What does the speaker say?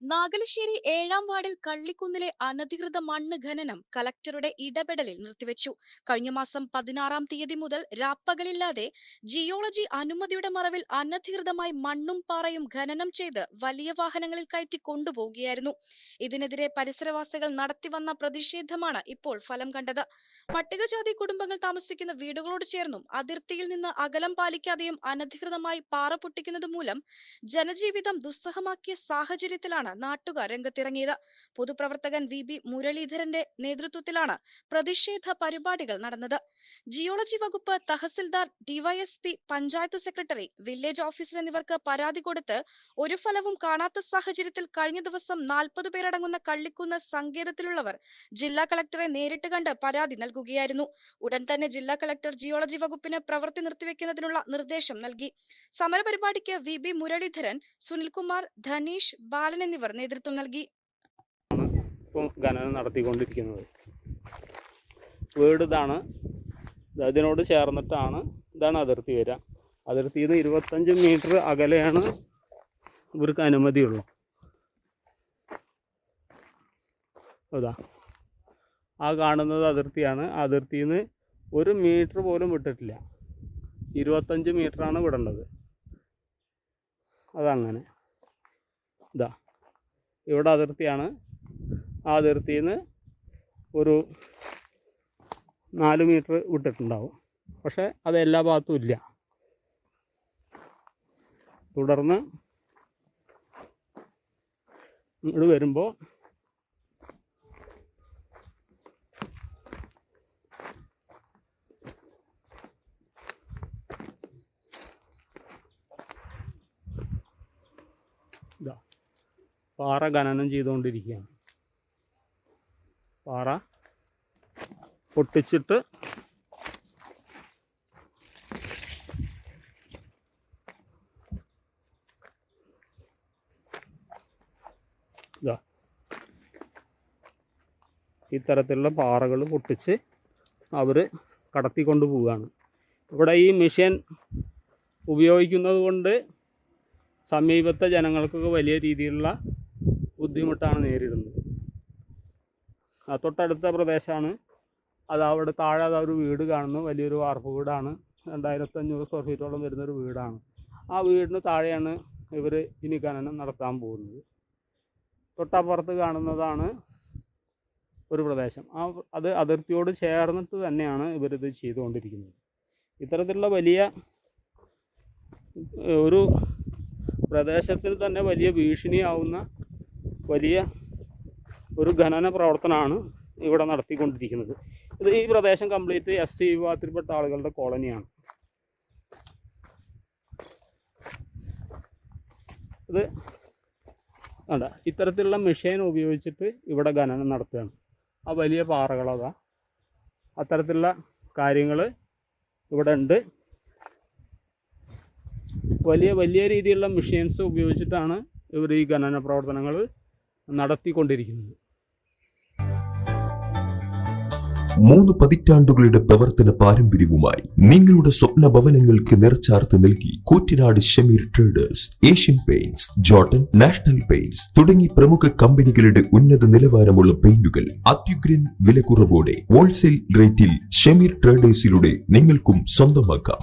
നാഗലശ്ശേരി 7-ാം വാർഡിൽ കള്ളിക്കുന്നിലെ അനധികൃത മണ്ണ് ഖനനം കളക്ടറുടെ ഇടപെടലിൽ നിർത്തിവെച്ചു. കഴിഞ്ഞ മാസം 16-ാം തീയതി മുതൽ രാപ്പകലില്ലാതെ ജിയോളജി അനുമതിയുടെ മറവിൽ അനധികൃതമായി മണ്ണും പാറയും ഖനനം ചെയ്ത് വലിയ വാഹനങ്ങളിൽ കയറ്റി കൊണ്ടുപോവുകയായിരുന്നു. ഇതിനെതിരെ പരിസരവാസികൾ നടത്തിവന്ന പ്രതിഷേധമാണ് ഇപ്പോൾ ഫലം കണ്ടത്. പട്ടികജാതി കുടുംബങ്ങൾ താമസിക്കുന്ന വീടുകളോട് ചേർന്നും അതിർത്തിയിൽ നിന്ന് അകലം പാലിക്കാതെയും അനധികൃതമായി പാറ പൊട്ടിക്കുന്നത് മൂലം ജനജീവിതം ദുസ്സഹമാക്കിയ സാഹചര്യത്തിലാണ് നാട്ടുകാർ രംഗത്തിറങ്ങിയത്. പൊതുപ്രവർത്തകൻ VB മുരളീധരന്റെ നേതൃത്വത്തിലാണ് പ്രതിഷേധ പരിപാടികൾ നടന്നത്. ജിയോളജി വകുപ്പ്, tahsildar, DYSP, panchayat secretary, village officer എന്നിവർക്ക് പരാതി കൊടുത്ത് ഒരു ഫലവും കാണാത്ത സാഹചര്യത്തിൽ കഴിഞ്ഞ ദിവസം 40 പേരടങ്ങുന്ന കള്ളിക്കുന്ന് സങ്കേതത്തിലുള്ളവർ ജില്ലാ കളക്ടറെ നേരിട്ട് കണ്ട് പരാതി നൽകുകയായിരുന്നു. ഉടൻ തന്നെ ജില്ലാ കളക്ടർ ജിയോളജി വകുപ്പിന് പ്രവൃത്തി നിർത്തിവെക്കുന്നതിനുള്ള നിർദ്ദേശം നൽകി. സമരപരിപാടിക്ക് VB മുരളീധരൻ, സുനിൽകുമാർ, ധനീഷ്, ബാലൻ എന്നിവർ നേതൃത്വം നൽകി. ഖനനം നടത്തിക്കൊണ്ടിരിക്കുന്നത് വീട് ഇതാണ്. അതിനോട് ചേർന്നിട്ടാണ് ഇതാണ് അതിർത്തി വരിക. അതിർത്തിയിൽ നിന്ന് 25 മീറ്റർ അകലെയാണ് ഇവർക്ക് അനുമതിയുള്ളൂ. അതാ ആ കാണുന്നത് അതിർത്തിയാണ്. ആ അതിർത്തിയിൽ നിന്ന് 1 മീറ്റർ പോലും വിട്ടിട്ടില്ല. 25 മീറ്ററാണ് വിടേണ്ടത്. അതങ്ങനെ ഇതാ ഇവിടെ അതിർത്തിയാണ്. ആ അതിർത്തിയിൽ നിന്ന് ഒരു 4 മീറ്റർ വിട്ടിട്ടുണ്ടാവും. പക്ഷേ അത് എല്ലാ ഭാഗത്തും ഇല്ല. തുടർന്ന് ഇങ്ങോട്ട് വരുമ്പോൾ ഇതാ പാറ ഖനനം ചെയ്തുകൊണ്ടിരിക്കുകയാണ്. പാറ പൊട്ടിച്ചിട്ട് ഇതാ ഇത്തരത്തിലുള്ള പാറകൾ പൊട്ടിച്ച് അവർ കടത്തിക്കൊണ്ട് പോവുകയാണ്. ഇവിടെ ഈ മെഷീൻ ഉപയോഗിക്കുന്നത് കൊണ്ട് സമീപത്തെ ജനങ്ങൾക്കൊക്കെ വലിയ രീതിയിലുള്ള ബുദ്ധിമുട്ടാണ് നേരിടുന്നത്. തൊട്ടടുത്ത പ്രദേശമാണ് അത്. അവിടെ താഴെ ഒരു വീട് കാണുന്നു. വലിയൊരു വാർപ്പ് വീടാണ്. 2500 സ്ക്വയർ ഫീറ്റോളം വരുന്നൊരു വീടാണ്. ആ വീടിന് താഴെയാണ് ഇവർ ഇനി ഖനനം നടത്താൻ പോകുന്നത്. തൊട്ടപ്പുറത്ത് കാണുന്നതാണ് ഒരു പ്രദേശം. അത് അതിർത്തിയോട് ചേർന്നിട്ട് തന്നെയാണ് ഇവരിത് ചെയ്തുകൊണ്ടിരിക്കുന്നത്. ഇത്തരത്തിലുള്ള വലിയ ഒരു പ്രദേശത്തിന് തന്നെ വലിയ ഭീഷണിയാവുന്ന വലിയ ഒരു ഖനന പ്രവർത്തനമാണ് ഇവിടെ നടത്തിക്കൊണ്ടിരിക്കുന്നത്. ഈ പ്രദേശം കംപ്ലീറ്റ് SC വിഭാഗത്തിൽപ്പെട്ട ആളുകളുടെ കോളനിയാണ്. ഇത് വേണ്ട ഇത്തരത്തിലുള്ള മെഷീൻ ഉപയോഗിച്ചിട്ട് ഇവിടെ ഖനനം നടത്തുകയാണ്. ആ വലിയ പാറകളതാ അത്തരത്തിലുള്ള കാര്യങ്ങൾ ഇവിടെ ഉണ്ട്. വലിയ രീതിയിലുള്ള മെഷീൻസ് ഉപയോഗിച്ചിട്ടാണ് ഇവർ ഈ ഖനന പ്രവർത്തനങ്ങൾ നടത്തിക്കൊണ്ടിരിക്കുന്നത്. 3 പതിറ്റാണ്ടുകളുടെ പ്രവർത്തന പാരമ്പര്യവുമായി നിങ്ങളുടെ സ്വപ്ന ഭവനങ്ങൾക്ക് നിറച്ചാർത്ത് നൽകി Koottanad Shameer traders, Asian paints, Jordan, national paints തുടങ്ങി പ്രമുഖ കമ്പനികളുടെ ഉന്നത നിലവാരമുള്ള പെയിന്റുകൾ അത്യുഗ്രൻ വിലക്കുറവോടെ ഹോൾസെയിൽ റേറ്റിൽ ഷമീർ ട്രേഡേഴ്സിലൂടെ നിങ്ങൾക്കും സ്വന്തമാക്കാം.